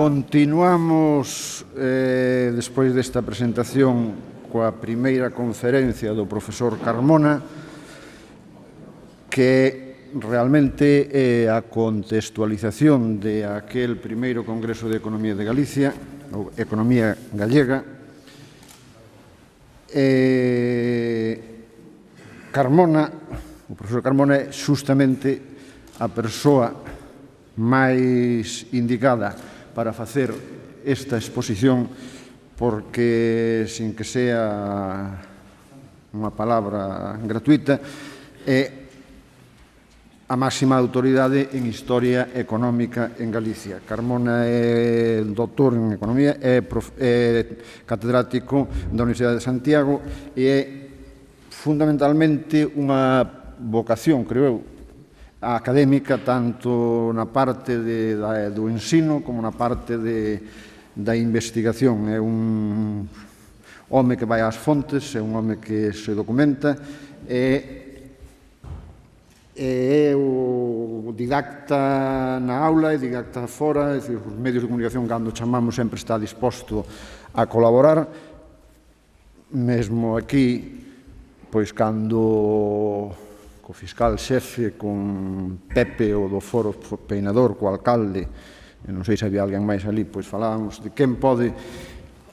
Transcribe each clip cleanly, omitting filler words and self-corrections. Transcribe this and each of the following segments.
Continuamos, despois desta presentación, coa primeira conferencia do profesor Carmona, que realmente é a contextualización de aquel primeiro Congreso de Economía de Galicia, ou Economía Gallega. O profesor Carmona é xustamente a persoa máis indicada para facer esta exposición, porque, sin que sea unha palabra gratuita, é a máxima autoridade en historia económica en Galicia. Carmona é doutor en Economía, é catedrático da Universidade de Santiago e é fundamentalmente unha vocación, creo eu, académica, tanto na parte do ensino como na parte da investigación. É un home que vai ás fontes, é un home que se documenta, é o didacta na aula e didacta fora, é dicir, os medios de comunicación, cando chamamos, sempre está disposto a colaborar. Mesmo aquí, pois cando co fiscal xefe, con Pepe, o do foro peinador, co alcalde, e non sei se había alguén máis ali, pois falábamos de quen pode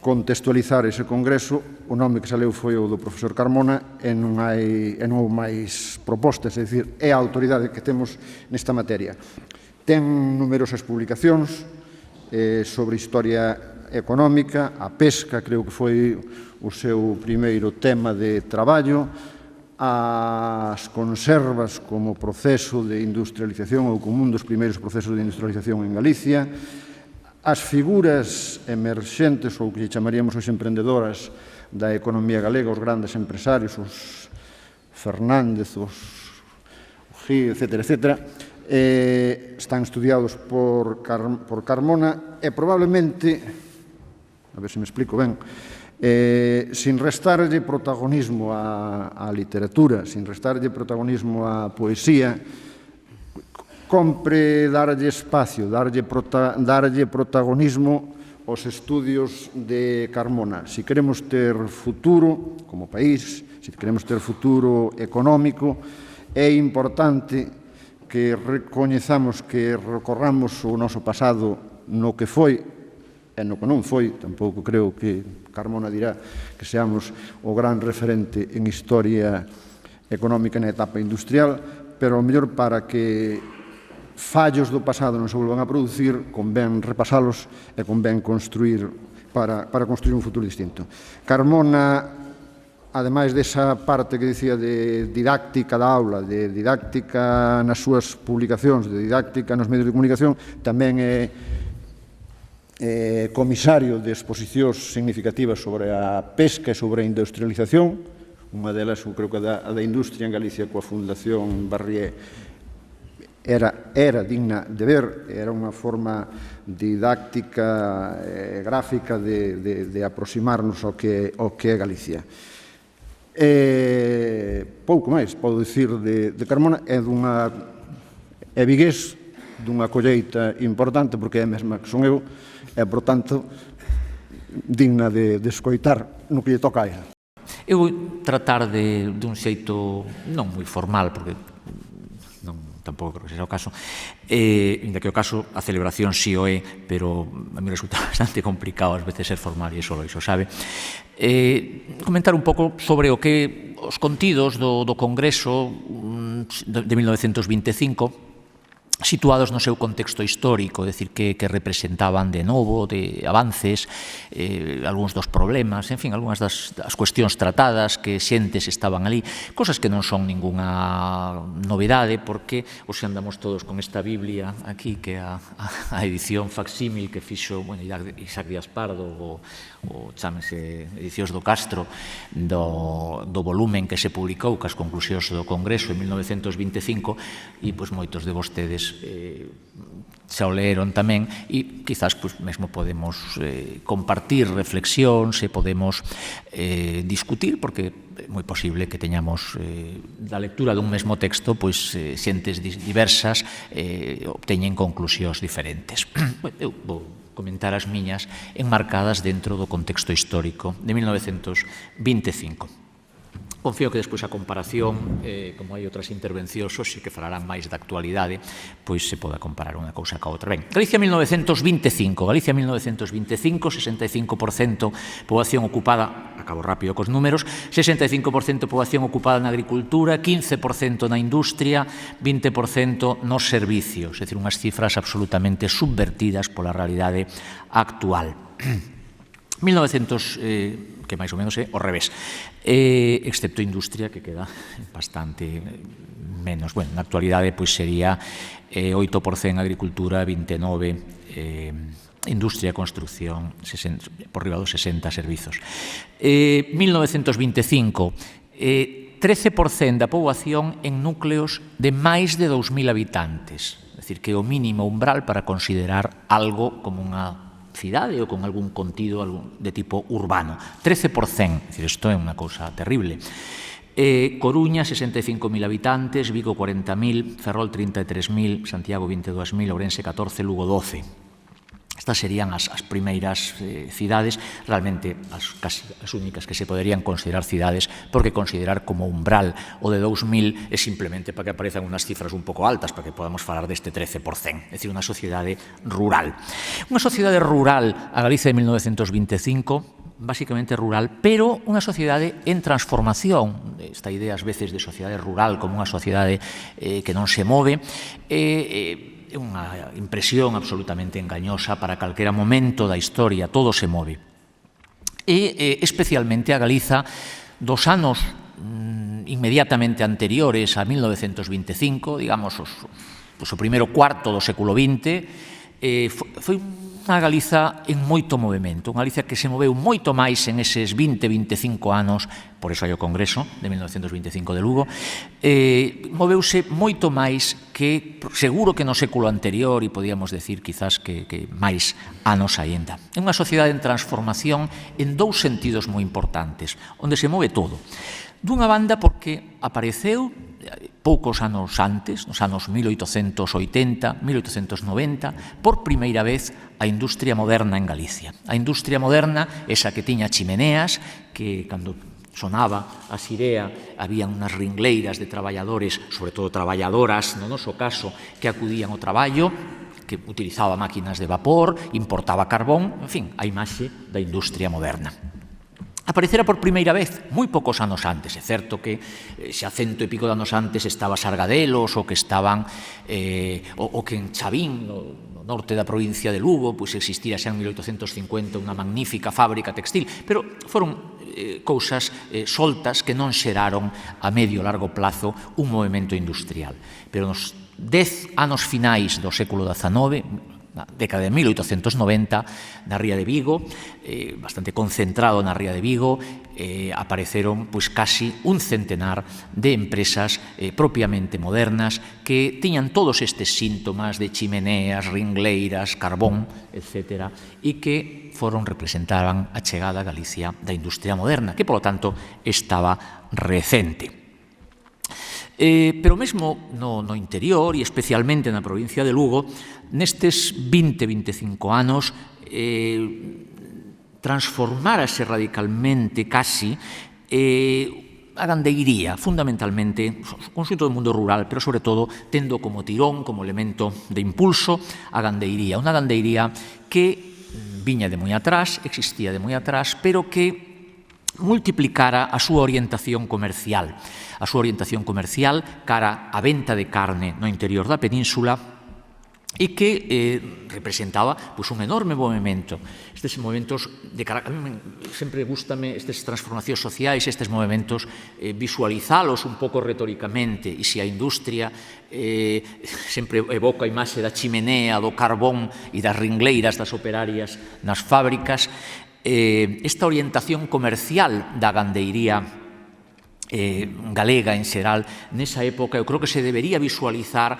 contextualizar ese congreso. O nome que saleu foi o do profesor Carmona e non houve máis propostas, é dicir, é a autoridade que temos nesta materia. Ten numerosas publicacións sobre historia económica, a pesca creo que foi o seu primeiro tema de traballo, as conservas como proceso de industrialización ou como un dos primeiros procesos de industrialización en Galicia, as figuras emerxentes ou que chamaríamos os emprendedoras da economía galega, os grandes empresarios, os Fernández, os Gil, etcétera, están estudiados por Carmona e probablemente, a ver se me explico ben, sin restarlle protagonismo á literatura, sin restarlle protagonismo á poesía, compre darlle espacio, darlle protagonismo aos estudios de Carmona. Se queremos ter futuro como país, se queremos ter futuro económico, é importante que recoñezamos, que recorramos o noso pasado no que foi e no que non foi. Tampouco creo que Carmona dirá que seamos o gran referente en historia económica na etapa industrial, pero ao mellor para que fallos do pasado non se volvan a producir, convén repasalos e convén construir para construir un futuro distinto. Carmona, ademais desa parte que dicía de didáctica da aula, de didáctica nas súas publicacións, de didáctica nos medios de comunicación, tamén é comisario de exposicións significativas sobre a pesca e sobre a industrialización. Unha delas, creo que a da industria en Galicia coa Fundación Barrié, era digna de ver, era unha forma didáctica e gráfica de aproximarnos ao que é Galicia. Pouco máis podo dicir de Carmona. É vigués, dunha colleita importante, porque é a mesma que son eu, e, por tanto, digna de escoitar no que lle toca a ela. Eu vou tratar dun xeito non moi formal, porque tampouco creo que sexa o caso, ainda que o caso, a celebración si o é, pero a mí resulta bastante complicado ás veces ser formal, e iso sabe. Comentar un pouco sobre os contidos do Congreso de 1925, situados no seu contexto histórico, é dicir, que representaban de novo, de avances, algúns dos problemas, en fin, algunhas das cuestións tratadas que xentes estaban ali, cosas que non son ningunha novidade, porque os andamos todos con esta Biblia aquí, que é a edición facsímil que fixo Isaac Díaz Pardo, o chámese Edicións do Castro, do volumen que se publicou cas conclusións do Congreso en 1925, e moitos de vostedes xa o leeron tamén, e quizás mesmo podemos compartir reflexións e podemos discutir, porque é moi posible que teñamos da lectura dun mesmo texto xentes diversas obteñen conclusións diferentes. Eu vou comentar as miñas enmarcadas dentro do contexto histórico de 1925. Confío que despois a comparación, como hai outras intervencións hoxe que falarán máis da actualidade, pois se poda comparar unha cousa ca outra. Ben, Galicia 1925, 65% poboación ocupada, acabo rápido cos números, 65% poboación ocupada na agricultura, 15% na industria, 20% nos servicios, é dicir, unhas cifras absolutamente subvertidas pola realidade actual. 1900, que máis ou menos é o revés, excepto industria, que queda bastante menos. Bueno, na actualidade pois sería 8% agricultura, 29% industria, construcción, por riba dos 60 servizos. 1925, 13% da poboación en núcleos de máis de 2.000 habitantes, é dicir, que é o mínimo umbral para considerar algo como unha cidade ou con algún contido de tipo urbano. 13%, é dicir, isto é unha cousa terrible. Coruña, 65.000 habitantes, Vigo, 40.000, Ferrol, 33.000, Santiago, 22.000, Ourense, 14, Lugo, 12. Estas serían as primeiras cidades, realmente casi as únicas que se poderían considerar cidades, porque considerar como umbral o de 2.000 é simplemente para que aparezan unas cifras un pouco altas, para que podamos falar deste 13%, é dicir, unha sociedade rural. Unha sociedade rural, a Galicia de 1925, básicamente rural, pero unha sociedade en transformación. Esta idea ás veces de sociedade rural como unha sociedade que non se move, é unha impresión absolutamente engañosa para calquera momento da historia, todo se move. E especialmente a Galiza dos anos inmediatamente anteriores a 1925, digamos, o primeiro cuarto do século XX, foi unha Galiza en moito movimento, unha Galiza que se moveu moito máis en eses 20-25 anos, por iso hai o Congreso de 1925 de Lugo, moveuse moito máis que seguro que no século anterior, e podíamos decir quizás que máis anos aínda. É unha sociedade en transformación en dous sentidos moi importantes, onde se move todo. Dunha banda porque apareceu poucos anos antes, nos anos 1880, 1890, por primeira vez a industria moderna en Galicia. A industria moderna, esa que tiña chimeneas, que cando sonaba a sirea había unhas ringleiras de traballadores, sobre todo traballadoras, no noso caso, que acudían ao traballo, que utilizaba máquinas de vapor, importaba carbón, en fin, a imaxe da industria moderna. Aparecera por primeira vez moi poucos anos antes. É certo que xa 100 e pico de anos antes estaba Sargadelos, ou que estaban o que en Chavín, no norte da provincia de Lugo, pois existira xa en 1850 unha magnífica fábrica textil, pero foron cousas soltas que non xeraron a medio e largo plazo un movimento industrial. Pero nos 10 anos finais do século XIX, na década de 1890, na ría de Vigo, bastante concentrado na ría de Vigo, apareceron pois casi un centenar de empresas propiamente modernas que tiñan todos estes síntomas de chimeneas, ringleiras, carbón, etc., e que representaban a chegada a Galicia da industria moderna, que, polo tanto, estaba recente. Pero mesmo no interior, e especialmente na provincia de Lugo, nestes 20-25 anos, transformárase radicalmente casi a gandeiría, fundamentalmente, o conxunto do mundo rural, pero sobre todo tendo como tirón, como elemento de impulso, a gandeiría. Unha gandeiría que viña de moi atrás, existía de moi atrás, pero que multiplicara a súa orientación comercial. A súa orientación comercial cara á venta de carne no interior da península e que representaba un enorme movimento. Estes movimentos de carácter, a mí sempre gústame estas transformacións sociais, estes movimentos visualizalos un pouco retóricamente, e se a industria sempre evoca a imaxe da chimenea, do carbón e das ringleiras das operarias nas fábricas, esta orientación comercial da gandeiría galega en xeral nesa época eu creo que se debería visualizar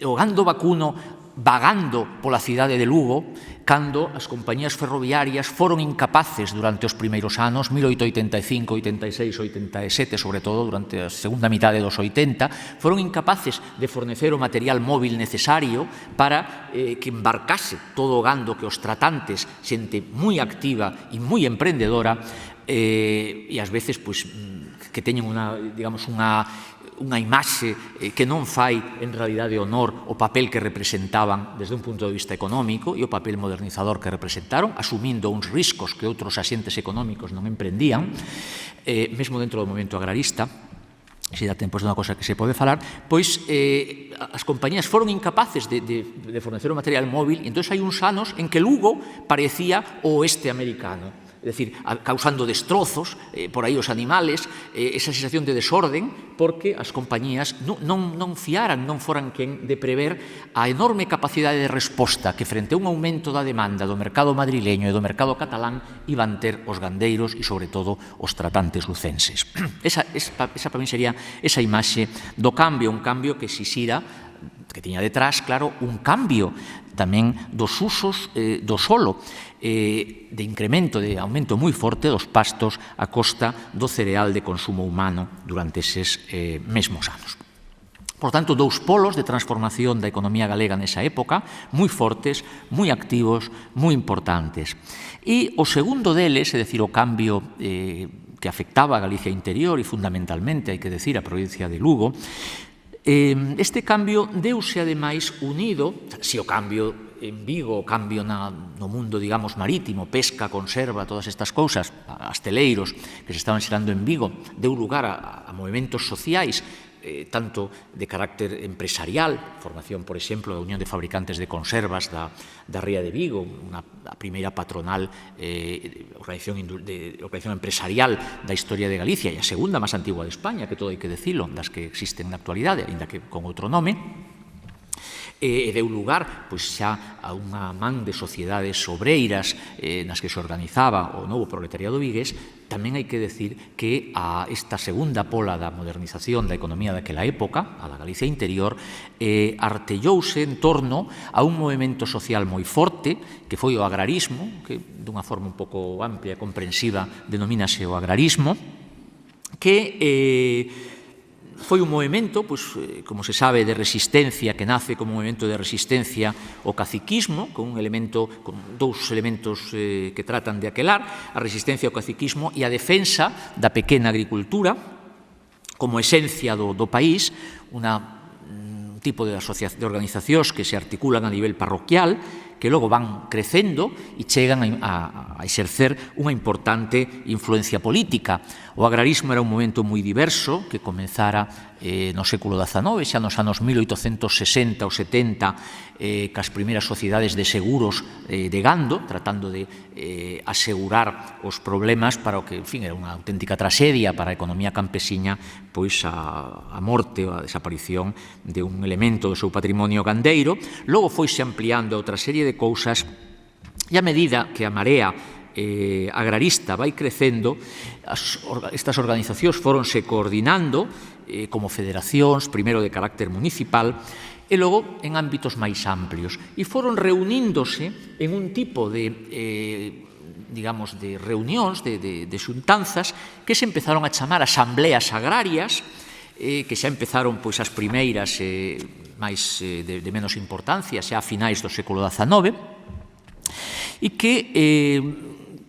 o gando vacuno vagando pola cidade de Lugo cando as compañías ferroviarias foron incapaces durante os primeiros anos, 1885, 86, 87, sobre todo durante a segunda mitade dos 80, foron incapaces de fornecer o material móvil necesario para que embarcase todo o gando que os tratantes, xente moi activa e moi emprendedora, e ás veces que teñen unha imaxe que non fai en realidade honor o papel que representaban desde un punto de vista económico e o papel modernizador que representaron, asumindo uns riscos que outros axentes económicos non emprendían, mesmo dentro do movimento agrarista. Se dá tempo de unha cosa que se pode falar, pois as compañías foron incapaces de fornecer o material móvil, e entón hai uns anos en que Lugo parecía o oeste americano, é dicir, causando destrozos por aí os animales, esa sensación de desorden, porque as compañías non fiaran, non foran quen de prever a enorme capacidade de resposta que frente a un aumento da demanda do mercado madrileño e do mercado catalán iban ter os gandeiros e, sobre todo, os tratantes lucenses. Esa para mí sería esa imaxe do cambio, un cambio que exixira, que tiña detrás, claro, un cambio tamén dos usos do solo, de incremento, de aumento moi forte dos pastos a costa do cereal de consumo humano durante eses mesmos anos. Por tanto, dous polos de transformación da economía galega nesa época, moi fortes, moi activos, moi importantes. E o segundo deles, é dicir, o cambio que afectaba a Galicia interior e fundamentalmente, hai que decir, a provincia de Lugo, este cambio deuse, ademais, unido, se o cambio en Vigo, o cambio no mundo, digamos, marítimo, pesca, conserva, todas estas cousas, asteleiros que se estaban xerando en Vigo, deu lugar a movimentos sociais, tanto de carácter empresarial, formación, por exemplo, da Unión de Fabricantes de Conservas da Ría de Vigo, a primeira patronal organización empresarial da historia de Galicia e a segunda máis antigua de España, que todo hai que decilo, das que existen na actualidade, aínda que con outro nome, e deu lugar xa a unha man de sociedades obreiras nas que se organizaba o novo proletariado vigués. Tamén hai que decir que a esta segunda pola da modernización da economía daquela época, a da Galicia interior, artellouse en torno a un movimento social moi forte, que foi o agrarismo, que dunha forma un pouco amplia e comprensiva denomínase o agrarismo, que foi un movimento, como se sabe, de resistencia, que nace como movimento de resistencia ao caciquismo, con dous elementos que tratan de aquelar, a resistencia ao caciquismo e a defensa da pequena agricultura como esencia do país, un tipo de organizacións que se articulan a nivel parroquial, que logo van crecendo e chegan a exercer unha importante influencia política. O agrarismo era un movimento moi diverso que comenzara no século XIX, xa nos anos 1860 ou 70, cas primeiras sociedades de seguros de gando, tratando de asegurar os problemas para o que, en fin, era unha auténtica tragedia para a economía campesiña, pois a morte ou a desaparición de un elemento do seu patrimonio gandeiro. Logo foise ampliando a outra serie de cousas e a medida que a marea agrarista vai crecendo, estas organizacións foronse coordinando como federacións, primeiro de carácter municipal, e logo en ámbitos máis amplios. E foron reuníndose en un tipo de reunións, de xuntanzas, que se empezaron a chamar asambleas agrarias, que xa empezaron as primeiras máis de menos importancia, xa a finais do século XIX, e que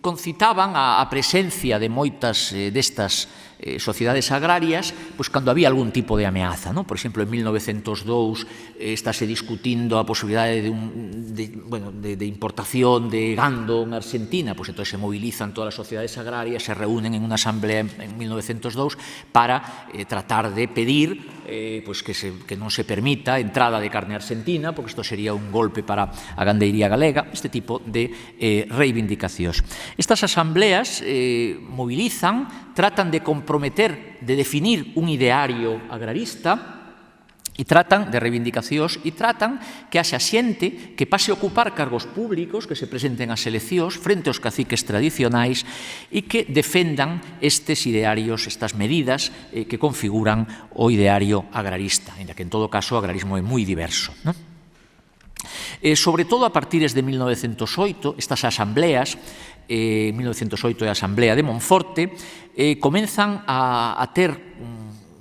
concitaban a presencia de moitas destas sociedades agrarias cando había algún tipo de ameaza. Por exemplo, en 1902 estáse discutindo a posibilidade de importación de gando en Argentina, entón se mobilizan todas as sociedades agrarias, se reúnen en unha asamblea en 1902 para tratar de pedir que non se permita a entrada de carne argentina, porque isto sería un golpe para a gandeiría galega, este tipo de reivindicacións. Estas asambleas mobilizan, tratan de comprometer, de definir un ideario agrarista, e tratan de reivindicacións e tratan que haxa xente que pase a ocupar cargos públicos, que se presenten ás eleccións frente aos caciques tradicionais e que defendan estes idearios, estas medidas que configuran o ideario agrarista, ainda que en todo caso o agrarismo é moi diverso. Sobre todo a partir de 1908, estas asambleas, 1908 a Asamblea de Monforte, comenzan a ter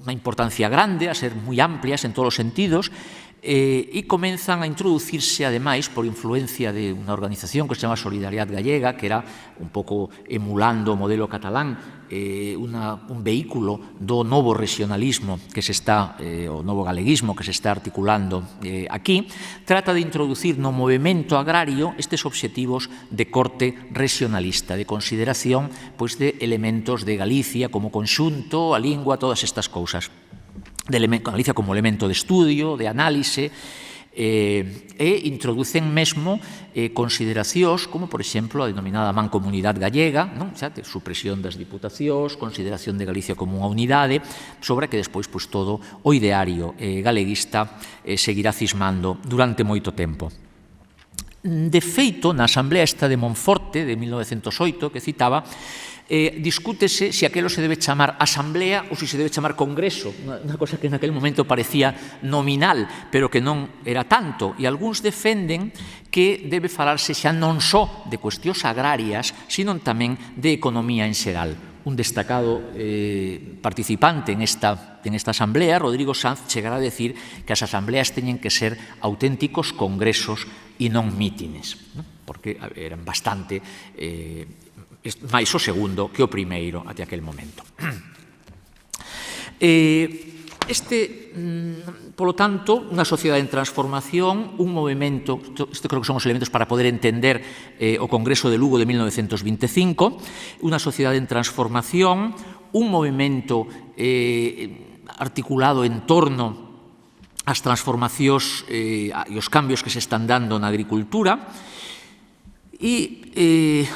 unha importancia grande, a ser moi amplias en todos os sentidos, e comenzan a introducirse, ademais, por influencia de unha organización que se chama Solidariedade Gallega, que era un pouco emulando o modelo catalán, un vehículo do novo regionalismo que se está, o novo galeguismo que se está articulando aquí, trata de introducir no movemento agrario estes obxectivos de corte regionalista, de consideración de elementos de Galicia como conxunto, a lingua, todas estas cousas. Galicia como elemento de estudio, de análise, e introducen mesmo consideracións como, por exemplo, a denominada mancomunidade gallega, supresión das diputacións, consideración de Galicia como unha unidade, sobre que despois todo o ideario galeguista seguirá cismando durante moito tempo. De feito, na Asamblea esta de Monforte de 1908 que citaba, discútese se aquelo se debe chamar asamblea ou se debe chamar congreso, unha cosa que naquele momento parecía nominal, pero que non era tanto, e algúns defenden que debe falarse xa non só de cuestións agrarias, sino tamén de economía en xeral. Un destacado participante en esta asamblea, Rodrigo Sanz, chegará a decir que as asambleas teñen que ser auténticos congresos e non mítines, porque eran bastante máis o segundo que o primeiro até aquel momento. Polo tanto, unha sociedade en transformación, un movimento, isto creo que son os elementos para poder entender o Congreso de Lugo de 1925, unha sociedade en transformación, un movimento articulado en torno ás transformacións e os cambios que se están dando na agricultura, e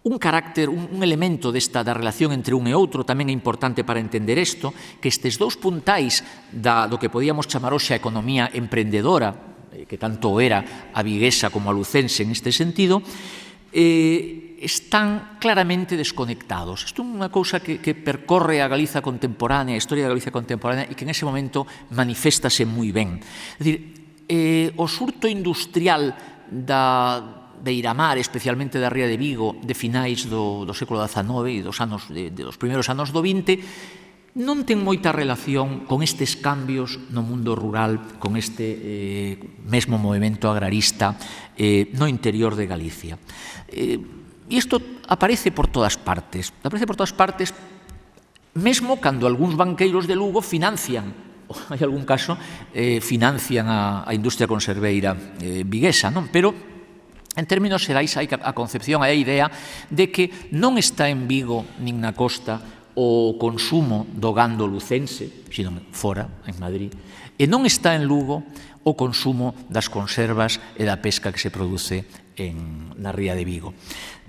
un carácter, un elemento da relación entre un e outro tamén é importante para entender isto, que estes dous puntais do que podíamos chamar hoxe a economía emprendedora, que tanto era a viguesa como a lucense en este sentido, están claramente desconectados. Isto é unha cousa que percorre a Galiza contemporánea, a historia da Galiza contemporánea, e que en ese momento maniféstase moi ben. É dicir, o surto industrial da Beiramar, especialmente da Ría de Vigo, de finais do século XIX e dos primeiros anos do XX, non ten moita relación con estes cambios no mundo rural, con este mesmo movimento agrarista no interior de Galicia. E isto aparece por todas partes. Aparece por todas partes, mesmo cando algúns banqueiros de Lugo financian, ou hai algún caso, financian a industria conserveira viguesa, non? Pero en términos xerais, hai a concepción, hai a idea de que non está en Vigo nin na costa o consumo do gando lucense, sino fora, en Madrid, e non está en Lugo o consumo das conservas e da pesca que se produce na Ría de Vigo.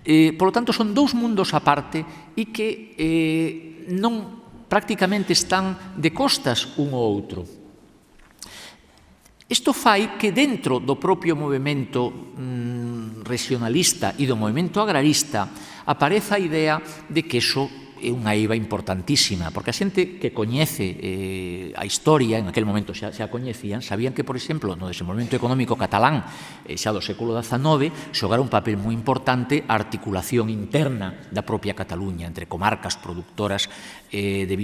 Por lo tanto, son dous mundos aparte e que non prácticamente están de costas un ao outro. Isto fai que dentro do propio movimento regionalista e do movimento agrarista apareza a idea de que iso é unha eiva importantísima, porque a xente que coñece a historia, en aquel momento xa a coñecían, sabían que, por exemplo, no desenvolvemento económico catalán xa do século XIX xogara un papel moi importante a articulación interna da propia Cataluña entre comarcas productoras de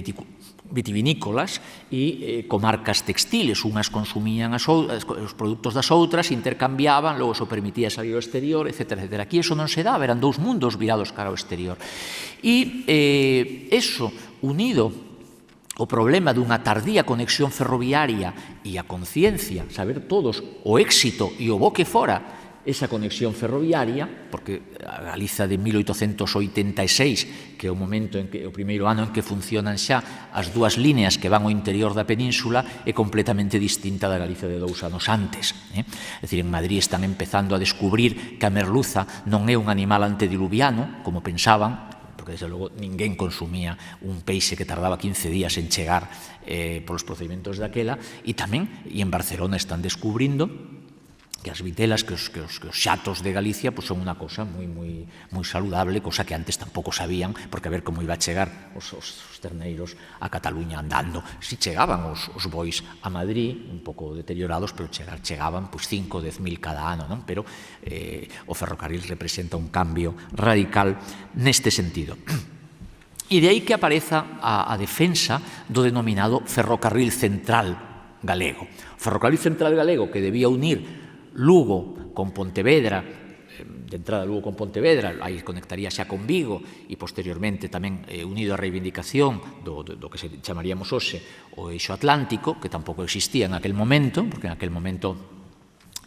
vitivinícolas e comarcas textiles. Unhas consumían os produtos das outras, intercambiaban, logo eso permitía salir ao exterior, etc. Aquí eso non se daba, eran dous mundos virados cara ao exterior. E eso, unido ao problema dunha tardía conexión ferroviaria e a conciencia, saber todos o éxito e o bo que fora esa conexión ferroviaria, porque a Galiza de 1886, que é o momento en que o primeiro ano en que funcionan xa as dúas líneas que van ao interior da península, é completamente distinta da Galiza de 2 anos antes. É dicir, en Madrid están empezando a descubrir que a merluza non é un animal antediluviano, como pensaban, porque desde logo ninguén consumía un peixe que tardaba 15 días en chegar polos procedimentos daquela, e tamén, e en Barcelona están descubrindo que as vitelas, que os xatos de Galicia son unha cosa moi saludable, cosa que antes tampouco sabían, porque a ver como iba a chegar os terneiros a Cataluña andando. Si chegaban os bois a Madrid, un pouco deteriorados, pero chegaban 5 o 10.000 cada ano, non? Pero o ferrocarril representa un cambio radical neste sentido. E de aí que apareza a defensa do denominado ferrocarril central galego. O ferrocarril central galego, que debía unir Lugo con Pontevedra, de entrada Lugo con Pontevedra, aí conectaría xa con Vigo e posteriormente tamén unido á reivindicación do que chamaríamos hoxe o eixo atlántico, que tampouco existía en aquel momento, porque en aquel momento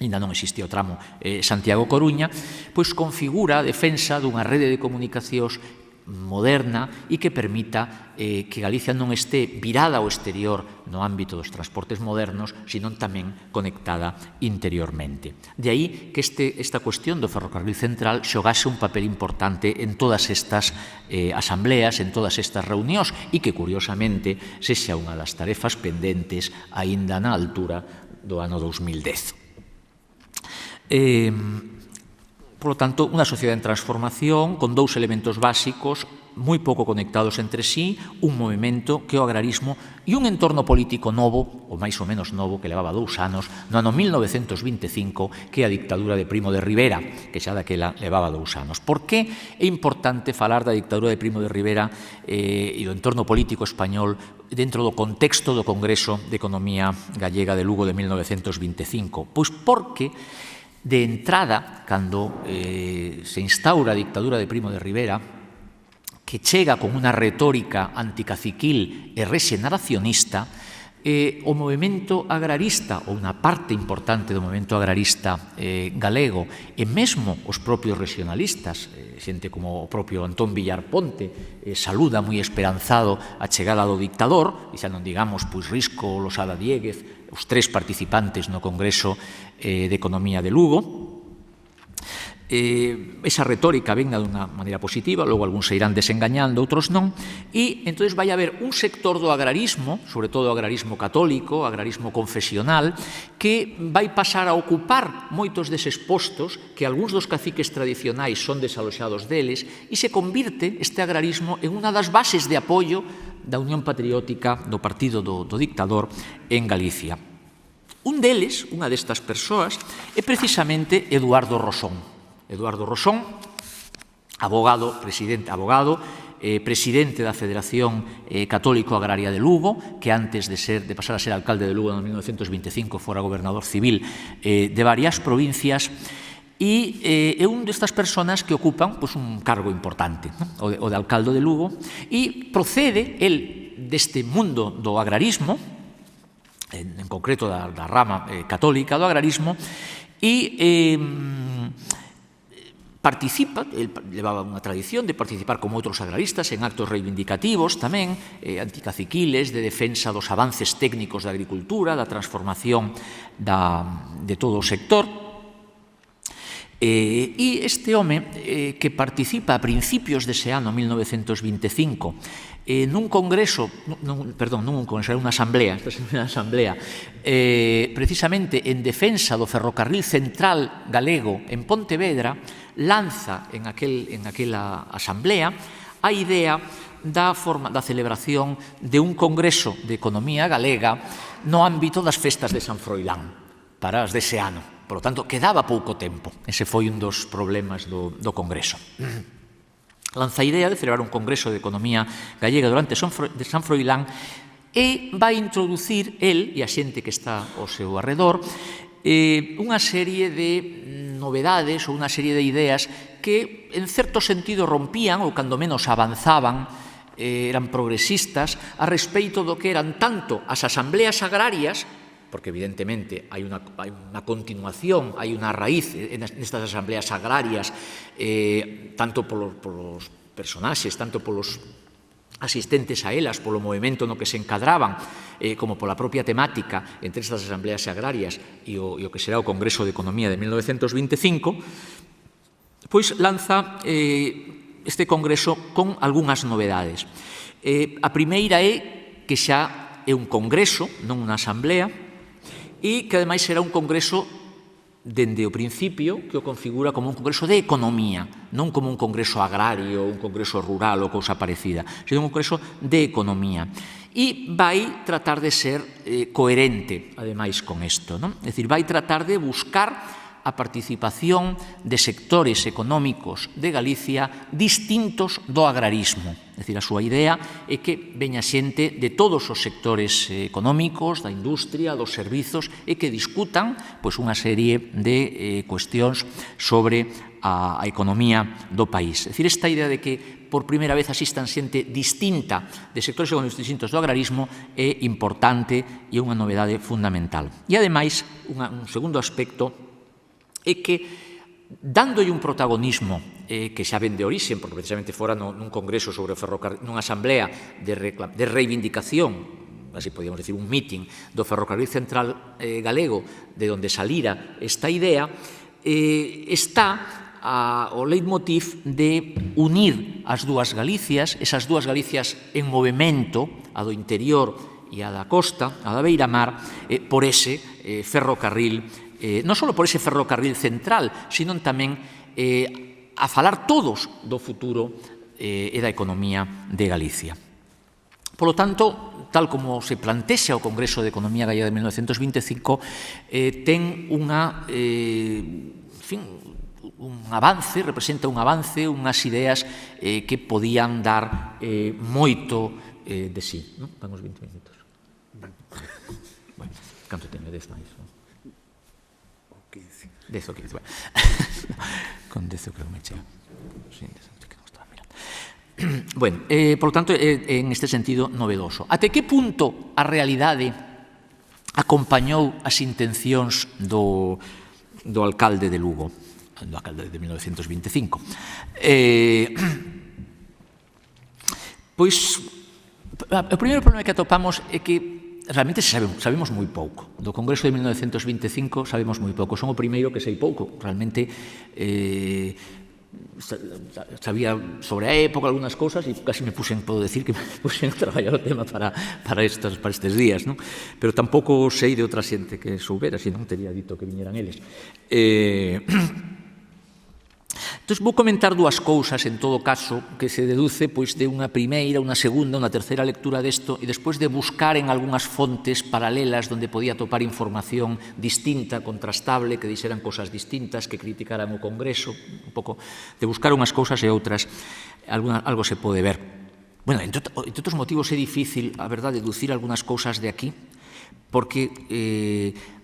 ainda non existía o tramo Santiago-Coruña, pois configura a defensa dunha rede de comunicacións moderna e que permita que Galicia non este virada ao exterior no ámbito dos transportes modernos, sino tamén conectada interiormente. De aí que esta cuestión do ferrocarril central xogase un papel importante en todas estas asambleas, en todas estas reunións, e que, curiosamente, sexa unha das tarefas pendentes aínda na altura do ano 2010. Por lo tanto, unha sociedade en transformación con dous elementos básicos moi pouco conectados entre sí, un movimento que o agrarismo e un entorno político novo, ou máis ou menos novo, que levaba 2 anos, no ano 1925, que é a dictadura de Primo de Rivera, que xa daquela levaba 2 anos. Por que é importante falar da dictadura de Primo de Rivera e do entorno político español dentro do contexto do Congreso de Economía Gallega de Lugo de 1925? Pois porque de entrada, cando se instaura a dictadura de Primo de Rivera, que chega con unha retórica anticaciquil e rexeneracionista, o movimento agrarista, ou unha parte importante do movimento agrarista galego, e mesmo os propios regionalistas, xente como o propio Antón Villar Ponte, saluda moi esperanzado a chegada do dictador, e xa non digamos Risco, Losada Diéguez, os 3 participantes no Congreso de Economía de Lugo. Esa retórica venga dunha maneira positiva, logo algúns se irán desengañando, outros non, e entón vai haber un sector do agrarismo, sobre todo o agrarismo católico, o agrarismo confesional, que vai pasar a ocupar moitos deses postos que algúns dos caciques tradicionais son desaloxados deles, e se convirte este agrarismo en unha das bases de apoio da Unión Patriótica do partido do dictador en Galicia. Un deles, unha destas persoas, é precisamente Eduardo Rosón. Eduardo Rosón, presidente da Federación Católico Agraria de Lugo, que antes de pasar a ser alcalde de Lugo en 1925 fora gobernador civil de varias provincias, e é un destas persoas que ocupan un cargo importante, o de alcalde de Lugo, e procede el deste mundo do agrarismo, en concreto da rama católica do agrarismo, e participa, el levaba unha tradición de participar como outros agraristas en actos reivindicativos tamén, anticaciquiles, de defensa dos avances técnicos da agricultura, da transformación de todo o sector. E este home que participa a principios dese ano 1925 nun congreso, unha asamblea, precisamente en defensa do ferrocarril central galego en Pontevedra, lanza en aquela asamblea a idea da celebración de un congreso de economía galega no ámbito das festas de San Froilán para as dese ano. Por lo tanto, quedaba pouco tempo. Ese foi un dos problemas do congreso. Lanza a idea de celebrar un congreso de economía gallega durante San Froilán e vai introducir el e a xente que está ao seu arredor unha serie de novedades ou unha serie de ideas que en certo sentido rompían ou cando menos avanzaban, eran progresistas a respeito do que eran tanto as asambleas agrarias, porque evidentemente hai unha continuación, hai unha raíz nestas asambleas agrarias, tanto polos personaxes, tanto polos asistentes a elas, polo movimento no que se encadraban, como pola propia temática entre estas asambleas agrarias e o que será o Congreso de Economía de 1925, pois lanza este congreso con algunhas novedades. A primeira é que xa é un congreso, non unha asamblea, e que ademais será un congreso dende o principio que o configura como un congreso de economía, non como un congreso agrario, un congreso rural ou cousa parecida, sino un congreso de economía. E vai tratar de ser coherente, ademais, con isto, non? É dicir, vai tratar de buscar a participación de sectores económicos de Galicia distintos do agrarismo. É dicir, a súa idea é que veña xente de todos os sectores económicos, da industria, dos servizos, e que discutan unha serie de cuestións sobre a economía do país. É dicir, esta idea de que por primeira vez asistan xente distinta de sectores económicos distintos do agrarismo é importante e é unha novedade fundamental. E, ademais, un segundo aspecto é que, dándolle un protagonismo que xa ven de orixe, porque precisamente fora nun congreso sobre o ferrocarril, nunha asamblea de reivindicación, así podíamos decir, un meeting do Ferrocarril Central Galego, de onde salira esta idea, está o leitmotiv de unir as dúas Galicias, esas dúas Galicias en movimento, a do interior e a da costa, a da beira-mar, por ese ferrocarril, non só por ese ferrocarril central, sino tamén a falar todos do futuro e da economía de Galicia. Polo tanto, tal como se plantexa o Congreso de Economía Gallega de 1925, ten un avance, representa un avance, unhas ideas que podían dar moito de sí. Van os 20 minutos. Bueno, canto teño? 10 máis, non? 10 ou 15, bueno. Con 10 creo que me chega. Bueno, por tanto, en este sentido, novedoso. Até que punto a realidade acompañou as intencións do alcalde de Lugo, do alcalde de 1925? Pois, o primeiro problema que atopamos é que realmente sabemos moi pouco. Do Congreso de 1925 sabemos moi pouco. Son o primeiro que sei pouco. Realmente sabía sobre a época algunhas cousas e casi podo decir que me puxen a traballar o tema para estes días, non? Pero tampouco sei de outra xente que soubera, senón teria dito que viñeran eles. Entón, vou comentar dúas cousas, en todo caso, que se deduce de unha primeira, unha segunda, unha terceira lectura desto, e despois de buscar en algunhas fontes paralelas onde podía topar información distinta, contrastable, que dixeran cousas distintas, que criticaran o Congreso, un pouco de buscar unhas cousas e outras, algo se pode ver. Bueno, entre outros motivos é difícil, a verdade, deducir algunhas cousas de aquí, porque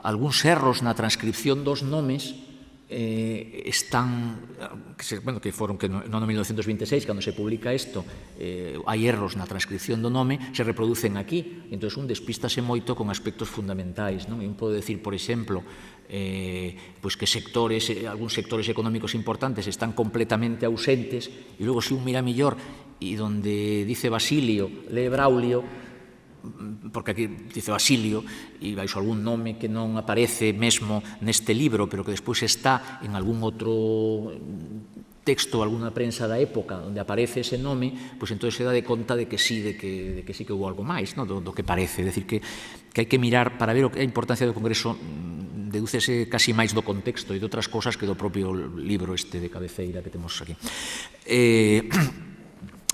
algúns erros na transcripción dos nomes están, que foron que no ano 1926, cando se publica isto, hai erros na transcripción do nome, se reproducen aquí, entón un despístase moito con aspectos fundamentais, non? E un pode decir, por exemplo, pois que algúns sectores económicos importantes están completamente ausentes, e logo se un mira mellor e donde dice Basilio, lee Braulio, porque aquí dice Basilio e baixo algún nome que non aparece mesmo neste libro, pero que despois está en algún outro texto, alguna prensa da época onde aparece ese nome, pois entón se dá de conta de que sí que houve algo máis, do que parece. É dicir, que hai que mirar para ver a importancia do Congreso, dedúcese casi máis do contexto e de outras cosas que do propio libro este de cabeceira que temos aquí.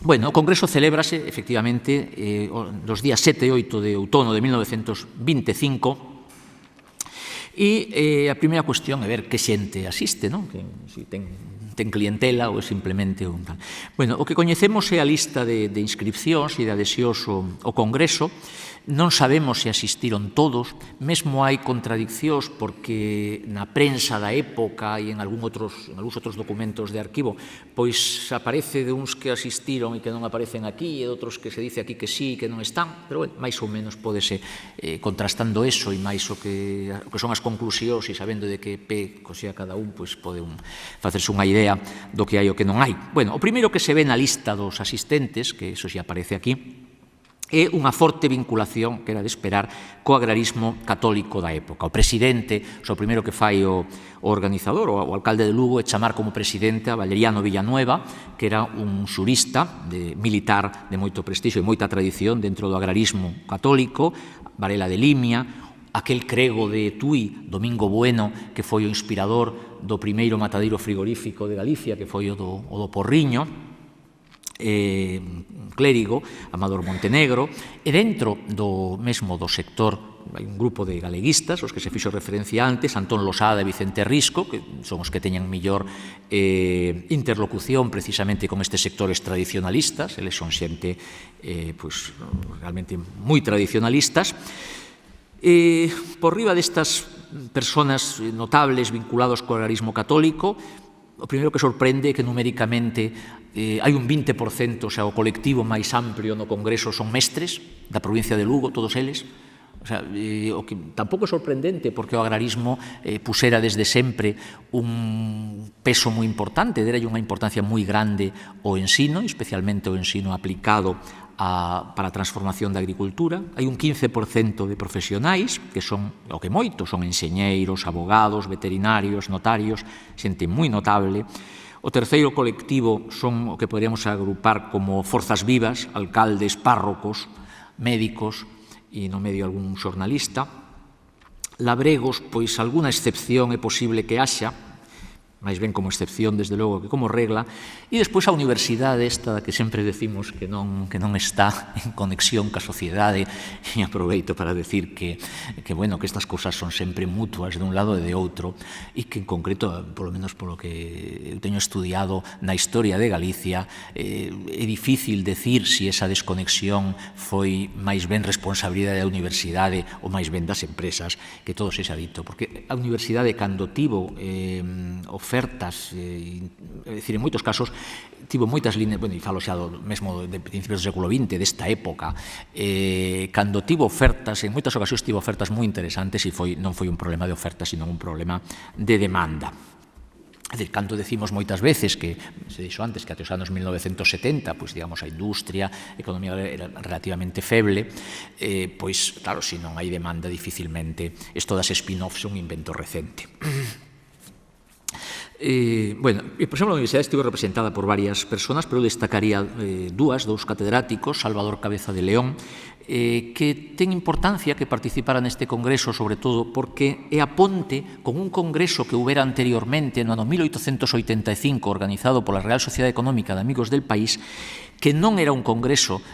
Bueno, o Congreso celébrase, efectivamente, los días 7 e 8 de outono de 1925, e a primeira cuestión é ver que xente asiste, non? Que si ten clientela ou é simplemente un tal. Bueno, o que coñecemos é a lista de inscripcións e de adhesións ao Congreso. Non sabemos se asistiron todos, mesmo hai contradiccións porque na prensa da época e en algúns outros documentos de arquivo pois aparece de uns que asistiron e que non aparecen aquí e de outros que se dice aquí que sí e que non están, pero bueno, máis ou menos pódese contrastando eso e máis o que son as conclusións e sabendo de que pé cosía cada un, pois pode facerse unha idea do que hai o que non hai. Bueno, o primeiro que se ve na lista dos asistentes, que eso xa aparece aquí, é unha forte vinculación, que era de esperar, co agrarismo católico da época. O presidente, o primeiro que fai o organizador, o alcalde de Lugo, é chamar como presidente a Valeriano Villanueva, que era un xurista militar de moito prestixio e moita tradición dentro do agrarismo católico, Varela de Limia, aquel crego de Tui, Domingo Bueno, que foi o inspirador do primeiro matadeiro frigorífico de Galicia, que foi o do Porriño, clérigo, Amador Montenegro, e dentro mesmo do sector hai un grupo de galeguistas, os que se fixo referencia antes, Antón Losada e Vicente Risco, que son os que teñen mellor interlocución precisamente con estes sectores tradicionalistas, eles son xente realmente moi tradicionalistas. Por riba destas personas notables vinculados co agrarismo católico, o primeiro que sorprende é que numéricamente hai un 20%, o sea, o colectivo máis amplio no Congreso son mestres da provincia de Lugo, todos eles. O sea, o que tampouco é sorprendente, porque o agrarismo pusera desde sempre un peso moi importante, dera unha importancia moi grande ao ensino, especialmente o ensino aplicado para a transformación da agricultura. Hai un 15% de profesionais, que son, o que moitos, son enxeñeiros, abogados, veterinarios, notarios, xente moi notable. O terceiro colectivo son o que poderíamos agrupar como forzas vivas, alcaldes, párrocos, médicos e no medio algún xornalista. Labregos, pois algunha excepción é posible que haxa, máis ben como excepción, desde logo, que como regla, e despois a universidade esta que sempre decimos que non está en conexión ca sociedade, e aproveito para decir que estas cousas son sempre mutuas de un lado e de outro, e que en concreto, polo menos polo que eu teño estudiado na historia de Galicia, é difícil decir se esa desconexión foi máis ben responsabilidade da universidade ou máis ben das empresas, que todo se xa dito, porque a universidade cando tivo ofertas, é dicir, en moitos casos tivo moitas líneas, e falo xa mesmo de principios do século XX, desta época, cando tivo ofertas, en moitas ocasións tivo ofertas moi interesantes e non foi un problema de oferta, sino un problema de demanda. É dicir, cando decimos moitas veces que, se dixo antes, que até os anos 1970, pois, digamos, a industria, a economía era relativamente feble, pois, claro, se non hai demanda, dificilmente, isto das spin-offs é un invento recente. Por exemplo, a universidade estivo representada por varias persoas, pero eu destacaría dous catedráticos, Salvador Cabeza de León, que ten importancia que participara neste congreso, sobre todo porque é a ponte con un congreso que houbera anteriormente no ano 1885, organizado pola Real Sociedade Económica de Amigos del País, que non era un congreso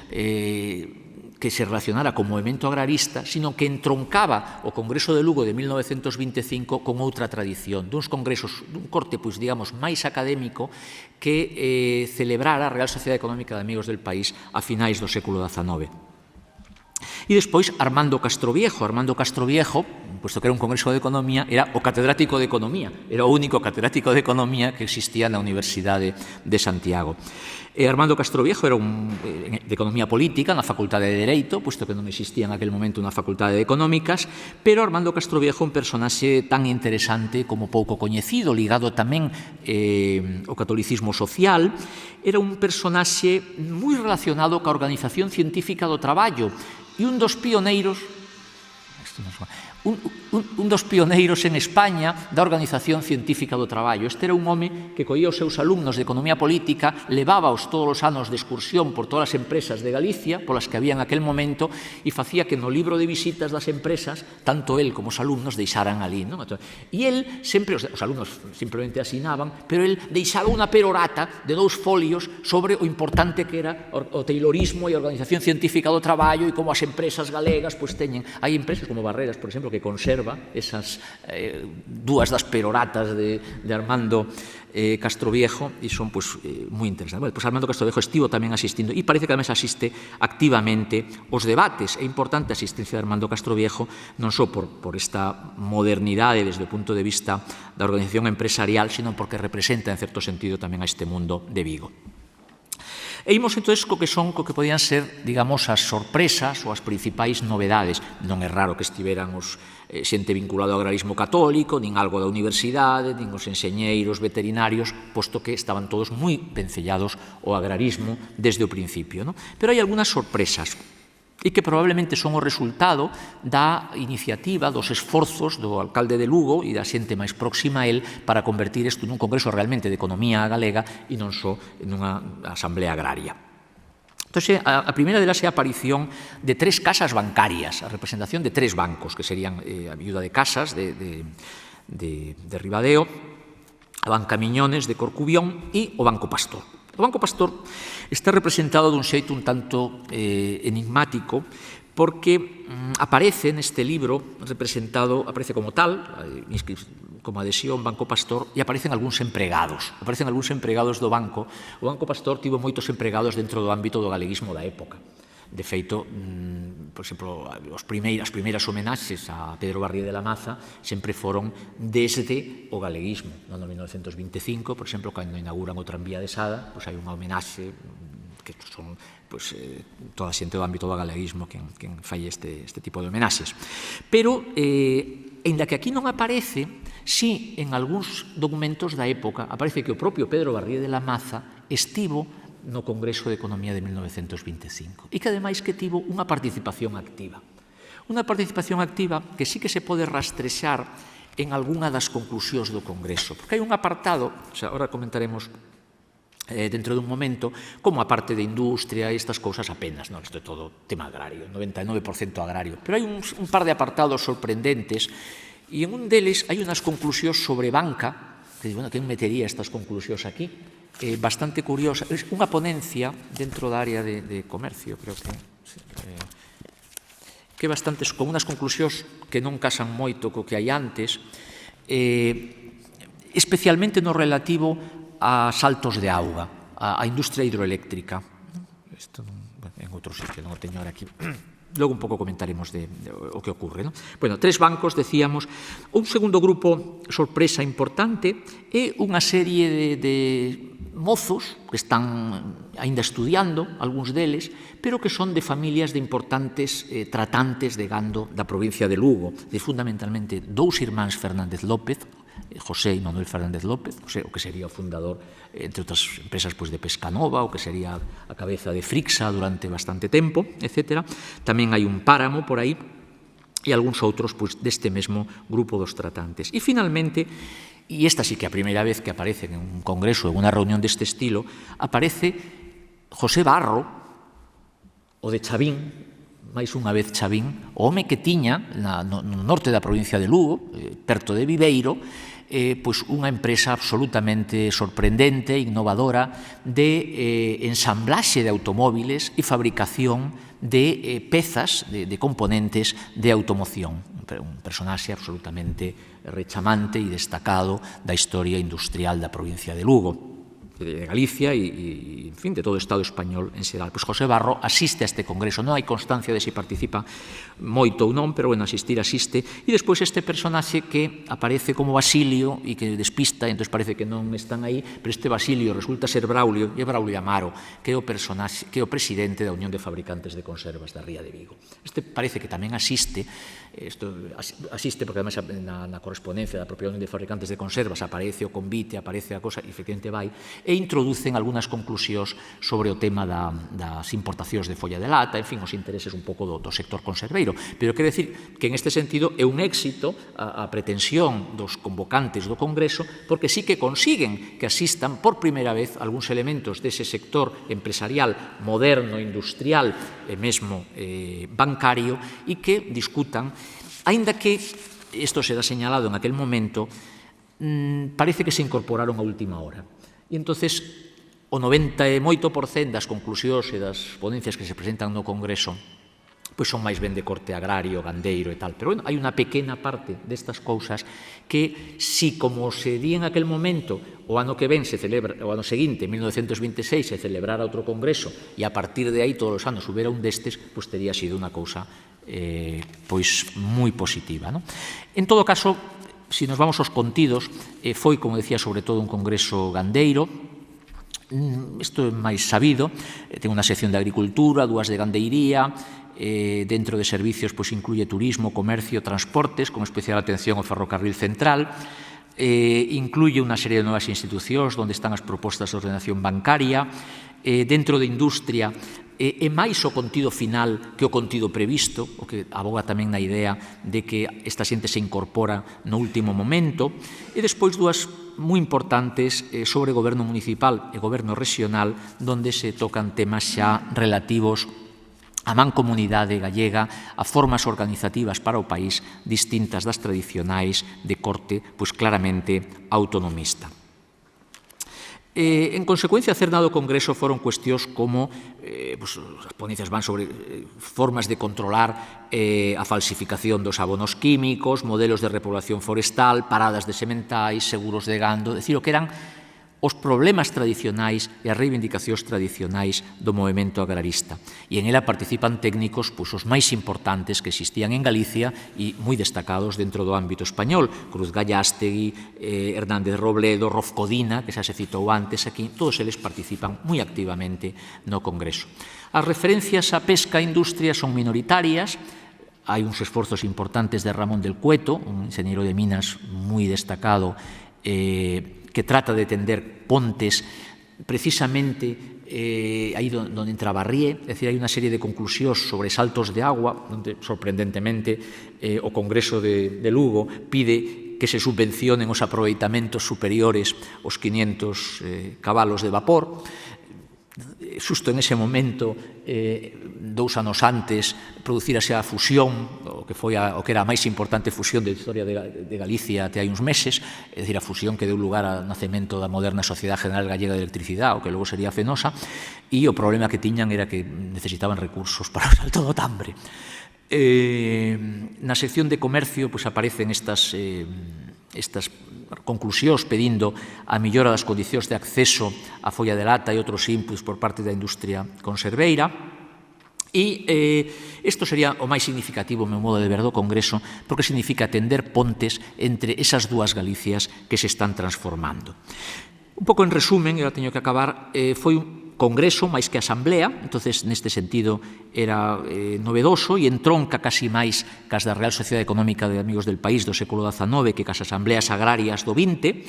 que se relacionara con movimento agrarista, sino que entroncaba o Congreso de Lugo de 1925 con outra tradición, duns congresos dun corte, pois, digamos, máis académico que celebrara a Real Sociedade Económica de Amigos del País a finais do século XIX. E despois Armando Castroviejo, puesto que era un congreso de economía, era o catedrático de economía, era o único catedrático de economía que existía na Universidade de Santiago. Armando Castroviejo era de economía política na Facultade de Dereito, puesto que non existía en aquel momento unha Facultade de Económicas, pero Armando Castroviejo é un personaxe tan interesante como pouco coñecido, ligado tamén ao catolicismo social. Era un personaxe moi relacionado ca Organización Científica do Traballo e un dos pioneiros en España da Organización Científica do Traballo. Este era un home que coía os seus alumnos de Economía Política, levábaos todos os anos de excursión por todas as empresas de Galicia, polas que había en aquel momento, e facía que no libro de visitas das empresas, tanto el como os alumnos deixaran ali. E el sempre, os alumnos simplemente asinaban, pero el deixaba unha perorata de 2 folios sobre o importante que era o taylorismo e a Organización Científica do Traballo e como as empresas galegas teñen. Hai empresas como Barreras, por exemplo, que conserva esas dúas das peroratas de Armando Castroviejo e son moi interesantes. Armando Castroviejo estivo tamén asistindo e parece que además asiste activamente aos debates. É importante a asistencia de Armando Castroviejo non só por esta modernidade desde o punto de vista da organización empresarial, sino porque representa en certo sentido tamén a este mundo de Vigo. E imos, entón, co que podían ser, digamos, as sorpresas ou as principais novedades. Non é raro que estiveran os xente vinculado ao agrarismo católico, nin algo da universidade, nin os enxeñeiros, veterinarios, posto que estaban todos moi vencellados ao agrarismo desde o principio. Pero hai algunhas sorpresas e que probablemente son o resultado da iniciativa, dos esforzos do alcalde de Lugo e da xente máis próxima a él para convertir isto nun congreso realmente de economía galega e non só nunha asamblea agraria. Entón, a primeira delas é a aparición de 3 casas bancarias, a representación de 3 bancos, que serían a Viuda de Casas de Ribadeo, a Banca Miñones de Corcubión e o Banco Pastor. O Banco Pastor está representado dun xeito un tanto enigmático, porque aparece neste libro representado, aparece como tal, como adhesión Banco Pastor, e aparecen algúns empregados do banco. O Banco Pastor tivo moitos empregados dentro do ámbito do galeguismo da época. De feito, por exemplo, as primeiras homenaxes a Pedro Barrié de la Maza sempre foron desde o galeguismo. No ano 1925, por exemplo, cando inauguran o tranvía de Sada, hai unha homenaxe que son toda a xente do ámbito do galeguismo quen fai este tipo de homenaxes. Pero, aínda que aquí non aparece, si en algúns documentos da época aparece que o propio Pedro Barrié de la Maza estivo no Congreso de Economía de 1925 e que ademais que tivo unha participación activa. Unha participación activa que sí que se pode rastrexar en algunha das conclusións do Congreso, porque hai un apartado, ahora comentaremos dentro dun momento, como a parte de industria e estas cousas apenas, non? Isto é todo tema agrario, 99% agrario. Pero hai un par de apartados sorprendentes e en un deles hai unhas conclusións sobre banca, que, bueno, quen metería estas conclusións aquí? Bastante curiosa. É unha ponencia dentro da área de comercio, creo que bastantes, con unhas conclusións que non casan moito co que hai antes, especialmente no relativo a saltos de auga, a industria hidroeléctrica. Isto en outro sitio, non o teño ahora aquí. Logo un pouco comentaremos o que ocorre. Bueno, 3 bancos, decíamos. Un segundo grupo sorpresa importante é unha serie de mozos que están aínda estudiando, algúns deles, pero que son de familias de importantes tratantes de gando da provincia de Lugo, de fundamentalmente 2 irmáns Fernández López, José e Manuel Fernández López, o que sería o fundador, entre outras empresas, de Pescanova, o que sería a cabeza de Frixa durante bastante tempo, etc. Tamén hai un páramo por aí e algúns outros deste mesmo grupo dos tratantes. E, finalmente, e esta sí que é a primeira vez que aparece en un congreso, en unha reunión deste estilo, aparece José Barro, o de Chavín, máis unha vez Chavín, o home que tiña no norte da provincia de Lugo, perto de Viveiro, unha empresa absolutamente sorprendente, innovadora, de ensamblaxe de automóviles e fabricación de pezas, de componentes de automoción. Un personaxe absolutamente rechamante e destacado da historia industrial da provincia de Lugo, de Galicia e, en fin, de todo o Estado español en xeral. Pois José Barro asiste a este congreso, non hai constancia de se participa moito ou non, pero, bueno, asiste, e despois este personaxe que aparece como Basilio e que despista, e entón parece que non están aí, pero este Basilio resulta ser Braulio, e é Braulio Amaro, que é o personaxe, que é o presidente da Unión de Fabricantes de Conservas da Ría de Vigo. Este parece que tamén asiste porque ademais na correspondencia da propia Unión de Fabricantes de Conservas aparece o convite, aparece a cosa, e efectivamente vai, e introducen algunhas conclusións sobre o tema das importacións de folla de lata, en fin, os intereses un pouco do sector conserveiro. Pero quero decir que en este sentido é un éxito a pretensión dos convocantes do Congreso, porque sí que consiguen que asistan por primeira vez algúns elementos dese sector empresarial moderno, industrial e mesmo bancario, e que discutan, aínda que isto será señalado en aquel momento, parece que se incorporaron a última hora. E entonces o 98% das conclusións e das ponencias que se presentan no Congreso pois son máis ben de corte agrario, gandeiro e tal. Pero, bueno, hai unha pequena parte destas cousas que, si como se di en aquel momento, o ano que ven se celebra, o ano seguinte, 1926, se celebrara outro Congreso, e a partir de aí todos os anos hubiera un destes, pois teria sido unha cousa pois moi positiva, non? En todo caso, se nos vamos aos contidos, foi, como decía, sobre todo un congreso gandeiro. Isto é máis sabido, ten unha sección de agricultura, 2 de gandeiría, dentro de servicios pois incluye turismo, comercio, transportes, con especial atención ao ferrocarril central. incluye unha serie de novas institucións onde están as propostas de ordenación bancaria, dentro de industria é máis o contido final que o contido previsto, o que aboga tamén na idea de que esta xente se incorpora no último momento, e despois dúas moi importantes sobre goberno municipal e goberno regional, onde se tocan temas xa relativos a mancomunidade gallega, a formas organizativas para o país distintas das tradicionais de corte, pois claramente autonomista. En consecuencia, a cernado do Congreso foron cuestións como as ponencias van sobre formas de controlar a falsificación dos abonos químicos, modelos de repoblación forestal, paradas de sementais, seguros de gando, decir, o que eran os problemas tradicionais e as reivindicacións tradicionais do movemento agrarista. E en ela participan técnicos os máis importantes que existían en Galicia e moi destacados dentro do ámbito español. Cruz Gallastegui, Hernández Robledo, Rofcodina, que xa se citou antes aquí, todos eles participan moi activamente no Congreso. As referencias á pesca e industria son minoritarias. Hai uns esforzos importantes de Ramón del Cueto, un ingeniero de minas moi destacado, que trata de tender pontes precisamente aí onde entra Barrié, é dicir, hai unha serie de conclusións sobre saltos de agua, onde sorprendentemente o Congreso de Lugo pide que se subvencionen os aproveitamentos superiores aos 500 cabalos de vapor. Xusto en ese momento, 2 anos antes, producírase a fusión, o que era a máis importante fusión da historia de Galicia até hai uns meses, é dicir, a fusión que deu lugar ao nacemento da moderna Sociedade General Gallega de Electricidade, o que logo sería Fenosa, e o problema que tiñan era que necesitaban recursos para o salto do Tambre. Na sección de comercio aparecen estas conclusións pedindo a mellora das condicións de acceso á folla de lata e outros inputs por parte da industria conserveira. E isto sería o máis significativo, meu modo de ver, do Congreso, porque significa tender pontes entre esas dúas Galicias que se están transformando. Un pouco en resumen, e agora teño que acabar, foi un Congreso máis que asamblea, entonces neste sentido era novedoso e entronca casi máis cas da Real Sociedade Económica de Amigos del País do século XIX que cas asambleas agrarias do XX,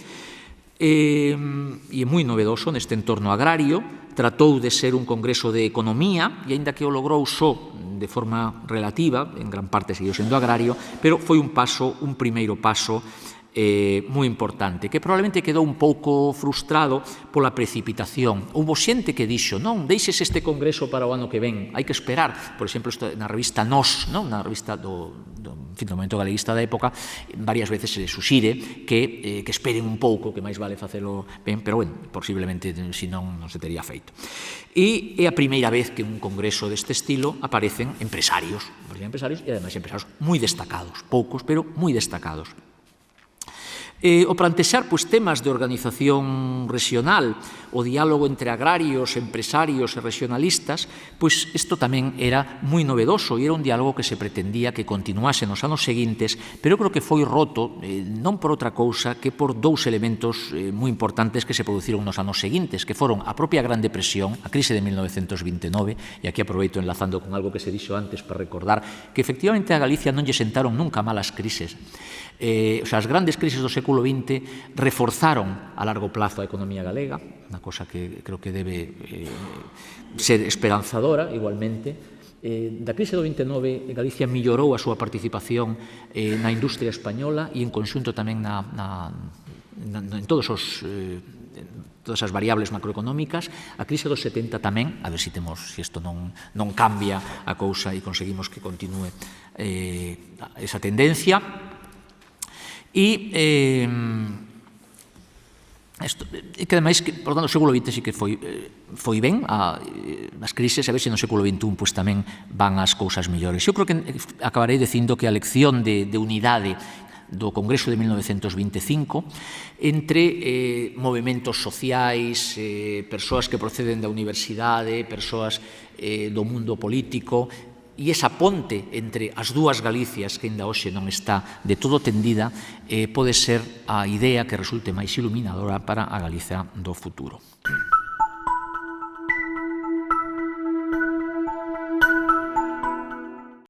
e é moi novedoso neste entorno agrario. Tratou de ser un congreso de economía e aínda que o logrou só de forma relativa, en gran parte seguiu sendo agrario, pero foi un primeiro paso moi importante, que probablemente quedou un pouco frustrado pola precipitación. Houbo xente que dixo, non, deixes este congreso para o ano que ven, hai que esperar. Por exemplo, na revista Nós, na revista do momento galeguista da época, varias veces se suxire que esperen un pouco, que máis vale facelo ben, pero, bueno, posiblemente, senón, non se tería feito. E é a primeira vez que un congreso deste estilo aparecen empresarios, e ademais empresarios moi destacados, poucos, pero moi destacados. O plantexar temas de organización regional, o diálogo entre agrarios, empresarios e regionalistas, isto tamén era moi novedoso e era un diálogo que se pretendía que continuase nos anos seguintes, pero creo que foi roto non por outra cousa que por dous elementos moi importantes que se produciron nos anos seguintes, que foron a propia Gran Depresión, a crise de 1929, e aquí aproveito enlazando con algo que se dixo antes para recordar que efectivamente a Galicia non lle sentaron nunca malas crises. As grandes crises do século XX reforzaron a largo plazo a economía galega, unha cosa que creo que debe ser esperanzadora igualmente. Da crise do 29 Galicia millorou a súa participación na industria española e en conxunto tamén en todas as variables macroeconómicas. A crise dos 70 tamén, a ver se isto non cambia a cousa e conseguimos que continue esa tendencia. E que ademais, por tanto, o século XX sí que foi ben as crises, a ver se no século XXI tamén van as cousas mellores. Eu creo que acabarei dicindo que a lección de unidade do Congreso de 1925 entre movementos sociais, persoas que proceden da universidade, persoas do mundo político, e esa ponte entre as dúas Galicias que ainda hoxe non está de todo tendida pode ser a idea que resulte máis iluminadora para a Galiza do futuro.